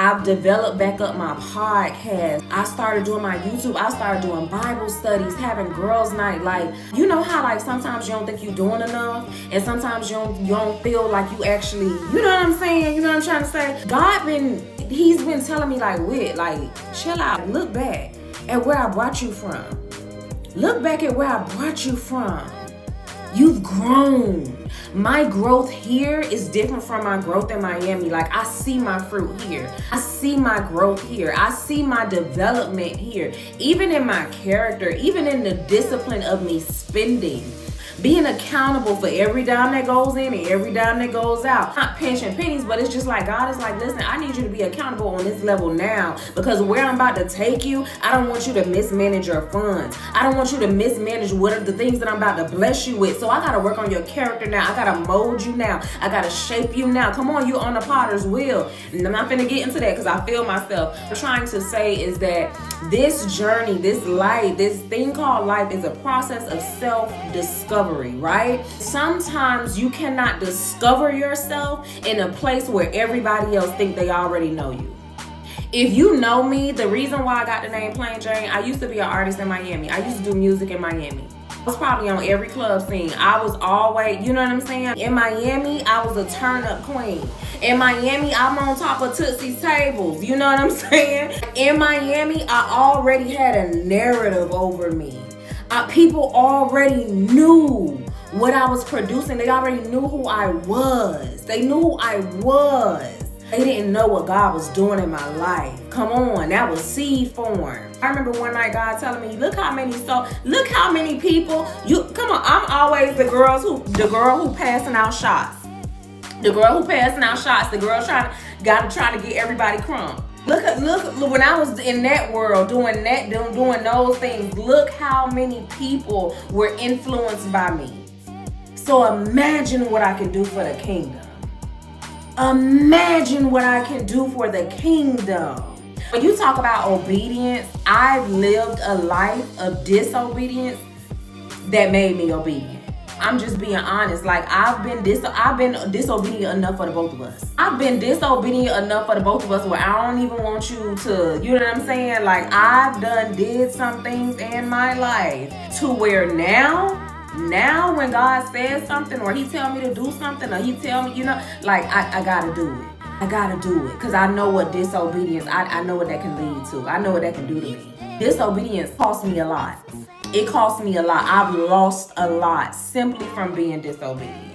I've developed back up my podcast. I started doing my YouTube. I started doing Bible studies, having girls' night. Like, you know how like sometimes you don't think you're doing enough, and sometimes you don't feel like you actually, you know what I'm saying? You know what I'm trying to say? He's been telling me like, Whit, like, chill out. Look back at where I brought you from. Look back at where I brought you from. You've grown. My growth here is different from my growth in Miami. Like, I see my fruit here. I see my growth here. I see my development here. Even in my character, even in the discipline of me spending. Being accountable for every dime that goes in and every dime that goes out. Not pinching pennies, but it's just like God is like, listen, I need you to be accountable on this level now, because where I'm about to take you, I don't want you to mismanage your funds. I don't want you to mismanage what are the things that I'm about to bless you with. So I got to work on your character now. I got to mold you now. I got to shape you now. Come on, you on the potter's wheel. And I'm not finna get into that because I feel myself. What I'm trying to say is that this journey, this life, this thing called life is a process of self-discovery, right? Sometimes you cannot discover yourself in a place where everybody else think they already know you. If you know me, the reason why I got the name Plain Jane, I used to be an artist in Miami. I used to do music in Miami. I was probably on every club scene. I was always, you know what I'm saying? In Miami, I was a turn-up queen. In Miami, I'm on top of Tootsie's tables. You know what I'm saying? In Miami, I already had a narrative over me. People already knew what I was producing. They already knew who I was. They knew who I was. They didn't know what God was doing in my life. Come on, that was seed form. I remember one night God telling me, look how many people, come on, I'm always the girl who passing out shots. The girl who passing out shots, the girl trying to get everybody crumb. Look, when I was in that world doing those things, look how many people were influenced by me. So imagine what I can do for the kingdom. Imagine what I can do for the kingdom. When you talk about obedience, I've lived a life of disobedience that made me obedient. I'm just being honest. Like, I've been disobedient enough for the both of us. I've been disobedient enough for the both of us where I don't even want you to, you know what I'm saying? Like, I've did some things in my life to where now when God says something or he tell me to do something or he tell me, you know, like, I gotta do it. I gotta do it because I know what disobedience, I know what that can lead to. I know what that can do to me. Disobedience cost me a lot. It cost me a lot. I've lost a lot simply from being disobedient.